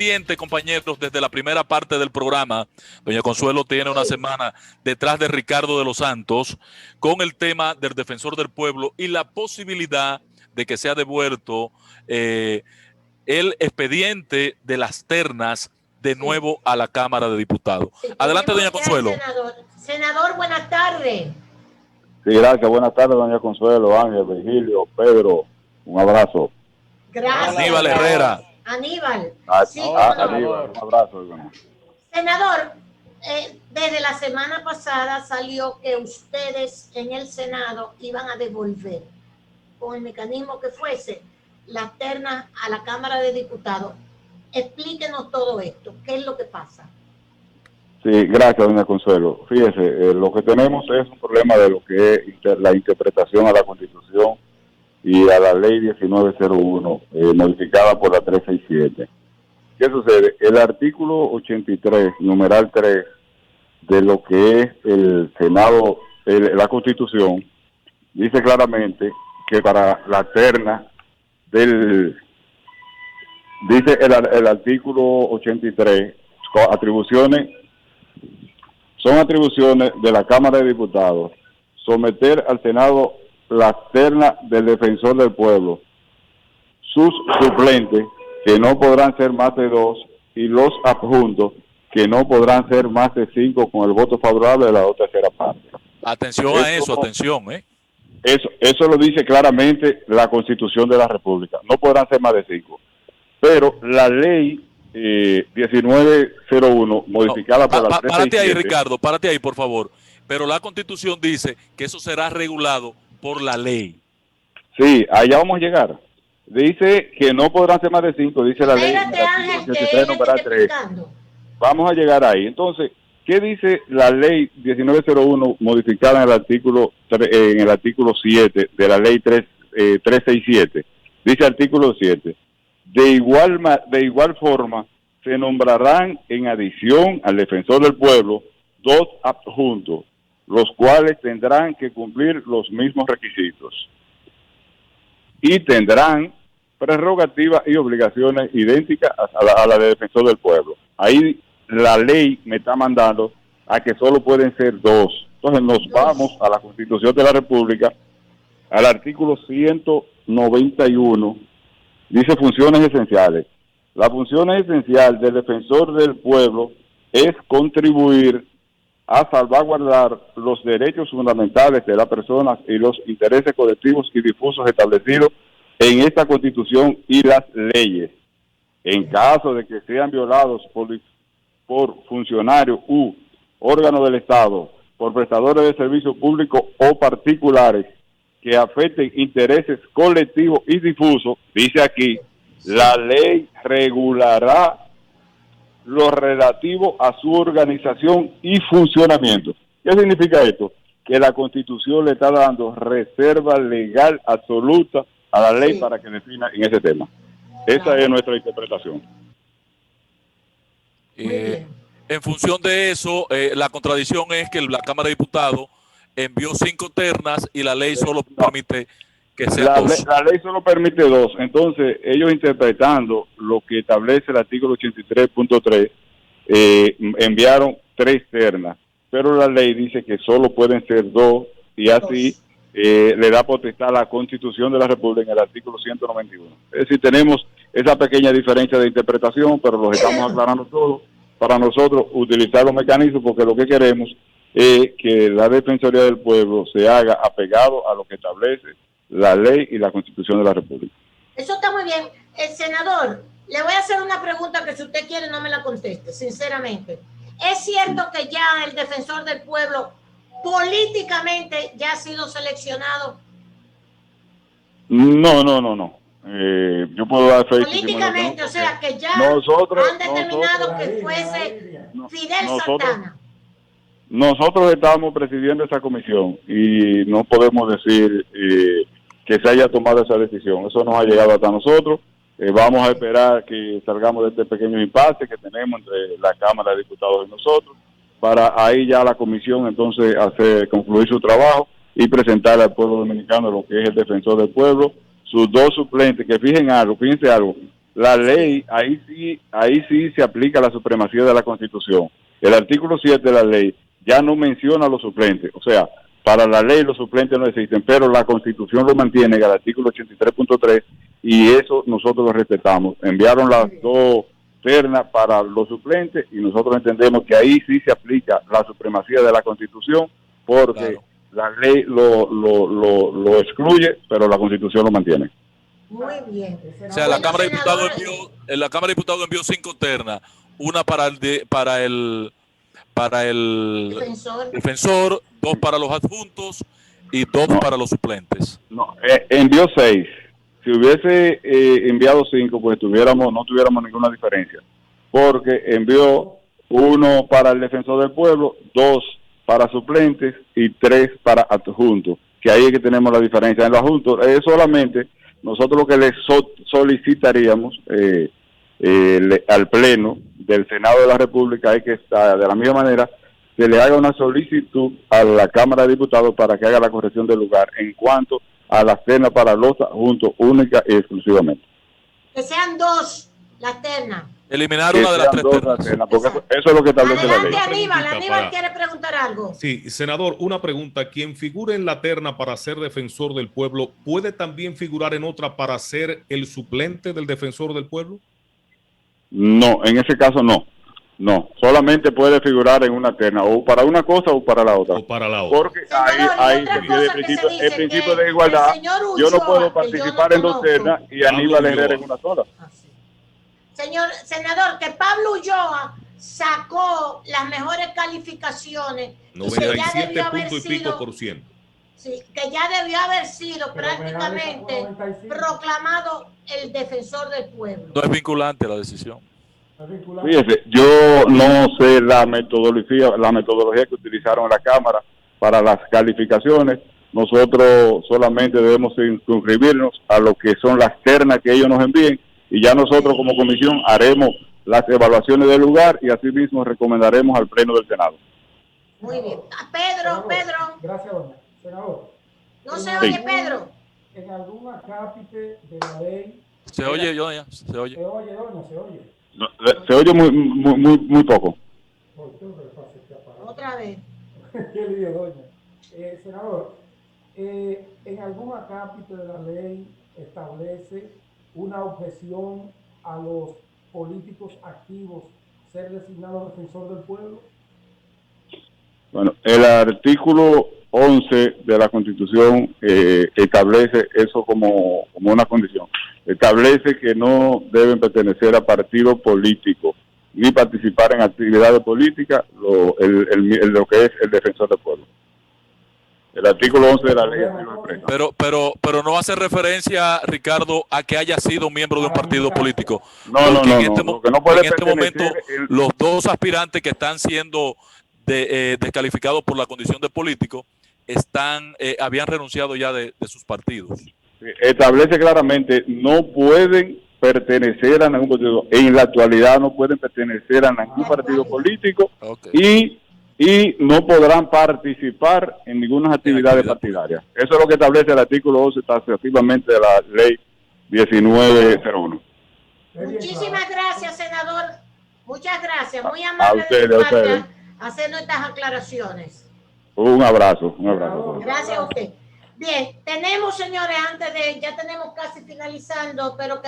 pendiente, compañeros, desde la primera parte del programa. Doña Consuelo tiene una semana detrás de Ricardo de los Santos con el tema del defensor del pueblo y la posibilidad de que sea devuelto el expediente de las ternas de nuevo a la Cámara de Diputados. Sí, Adelante, doña Consuelo. Senador, buenas tardes. Sí, gracias. Buenas tardes, doña Consuelo, Ángel, Virgilio, Pedro. Un abrazo. Gracias. Aníbal Herrera. Aníbal. Sí, Aníbal, un abrazo, hermano. Senador, desde la semana pasada salió que ustedes en el Senado iban a devolver, con el mecanismo que fuese, las ternas a la Cámara de Diputados. Explíquenos todo esto. ¿Qué es lo que pasa? Sí, gracias, doña Consuelo. Fíjese, lo que tenemos es un problema de lo que es la interpretación a la Constitución y a la Ley 1901, modificada por la 367. ¿Qué sucede? El artículo 83, numeral 3, de lo que es el Senado, la Constitución, dice claramente que para la terna dice el artículo 83, son atribuciones de la Cámara de Diputados someter al Senado las ternas del defensor del pueblo, sus suplentes, que no podrán ser más de 2, y los adjuntos, que no podrán ser más de 5 con el voto favorable de la otra tercera parte. Atención a eso, atención, Eso lo dice claramente la Constitución de la República. No podrán ser más de 5. Pero la ley 1901, modificada por la 367... Párate ahí, Ricardo, párate ahí, por favor. Pero la Constitución dice que eso será regulado por la ley. Sí, allá vamos a llegar. Dice que no podrán ser más de 5, dice la ley. Ángel, 83, número 3. Vamos a llegar ahí. Entonces, ¿qué dice la ley 1901 modificada en el artículo 7 de la ley 367? Dice artículo 7. De igual forma, se nombrarán en adición al defensor del pueblo 2 adjuntos, los cuales tendrán que cumplir los mismos requisitos y tendrán prerrogativas y obligaciones idénticas a la de defensor del pueblo. Ahí la ley me está mandando a que solo pueden ser 2. Entonces nos vamos a la Constitución de la República, al artículo 191, dice funciones esenciales. La función esencial del defensor del pueblo es contribuir a salvaguardar los derechos fundamentales de las personas y los intereses colectivos y difusos establecidos en esta Constitución y las leyes. En caso de que sean violados por funcionarios u órganos del Estado, por prestadores de servicios públicos o particulares que afecten intereses colectivos y difusos, dice aquí, la ley regulará lo relativo a su organización y funcionamiento. ¿Qué significa esto? Que la Constitución le está dando reserva legal absoluta a la ley para que defina en ese tema. Esa es nuestra interpretación. En función de eso, la contradicción es que la Cámara de Diputados envió 5 ternas y la ley solo permite que sean 2. La ley solo permite 2. Entonces, ellos interpretando lo que establece el artículo 83.3, enviaron 3 ternas, pero la ley dice que solo pueden ser 2 y así le da potestad a la Constitución de la República en el artículo 191. Es decir, tenemos esa pequeña diferencia de interpretación, pero los estamos aclarando todo para nosotros utilizar los mecanismos, porque lo que queremos es que la Defensoría del Pueblo se haga apegado a lo que establece la ley y la Constitución de la República. Eso está muy bien. Senador, le voy a hacer una pregunta que si usted quiere no me la conteste, sinceramente. ¿Es cierto que ya el defensor del pueblo políticamente ya ha sido seleccionado? No. Yo puedo dar fe. Políticamente, o sea, que ya han determinado que fuese Fidel Santana. Nosotros estamos presidiendo esa comisión y no podemos decir que se haya tomado esa decisión. Eso nos ha llegado hasta nosotros. Vamos a esperar que salgamos de este pequeño impasse que tenemos entre la Cámara de Diputados y nosotros, para ahí ya la comisión entonces concluir su trabajo y presentar al pueblo dominicano lo que es el defensor del pueblo, sus 2 suplentes, que fíjense algo, la ley, ahí sí se aplica la supremacía de la Constitución. El artículo 7 de la ley ya no menciona a los suplentes, o sea, para la ley los suplentes no existen, pero la Constitución lo mantiene en el artículo 83.3 y eso nosotros lo respetamos. Enviaron las dos ternas para los suplentes y nosotros entendemos que ahí sí se aplica la supremacía de la Constitución porque la ley lo excluye, pero la Constitución lo mantiene. Muy bien. O sea, la Cámara de Diputados envió 5 ternas, una para el defensor, 2 para los adjuntos y 2 para los suplentes. No, envió 6. Si hubiese enviado 5, pues no tuviéramos ninguna diferencia, porque envió 1 para el defensor del pueblo, 2 para suplentes y 3 para adjuntos, que ahí es que tenemos la diferencia. En los adjuntos es solamente nosotros lo que le solicitaríamos al Pleno del Senado de la República es que de la misma manera se le haga una solicitud a la Cámara de Diputados para que haga la corrección del lugar en cuanto a las ternas para los adjuntos única y exclusivamente. Que sean 2 las ternas. Eliminar una de las 3 ternas. Porque eso es lo que establece la ley. Aníbal quiere preguntar algo. Sí, senador, una pregunta. ¿Quien figure en la terna para ser defensor del pueblo puede también figurar en otra para ser el suplente del defensor del pueblo? No, en ese caso no. No, solamente puede figurar en una terna, o para una cosa o para la otra. O para la otra. Porque ahí el principio de igualdad, yo no puedo participar en 2 ternas y Aníbal Herrera en una sola. Señor senador, que Pablo Ulloa sacó las mejores calificaciones. 97 puntos y pico por ciento. Sí, que ya debió haber sido prácticamente proclamado el defensor del pueblo. No es vinculante la decisión. Fíjese, yo no sé la metodología que utilizaron en la Cámara para las calificaciones. Nosotros solamente debemos inscribirnos a lo que son las ternas que ellos nos envíen y ya nosotros como comisión haremos las evaluaciones del lugar y así mismo recomendaremos al Pleno del Senado. Muy bien. Pedro. Gracias, doña. Senador. No se oye, Pedro. En algún acápite de la ley. Se oye, doña. Se oye. Se oye, doña, se oye. No, se oye muy poco. Otra vez. Qué lío, doña. Senador, en algún acápite de la ley establece una objeción a los políticos activos ser designados defensor del pueblo. Bueno, el artículo 11 de la Constitución establece eso como una condición. Establece que no deben pertenecer a partidos políticos ni participar en actividades políticas lo que es el defensor del pueblo. El artículo 11 de la ley así lo expresa. Pero no hace referencia, Ricardo, a que haya sido miembro de un partido político. No, porque no puede en este momento pertenecer los 2 aspirantes que están siendo descalificados por la condición de político habían renunciado ya de sus partidos. Establece claramente, no pueden pertenecer a ningún partido. En la actualidad no pueden pertenecer a ningún partido político y no podrán participar en ninguna actividad partidarias. Eso es lo que establece el artículo 11 taxativamente de la ley 1901. Muchísimas gracias, senador. Muchas gracias. Muy amable de tu parte hacer nuestras aclaraciones. Un abrazo. Gracias a usted. Bien, tenemos, señores, ya tenemos casi finalizando, pero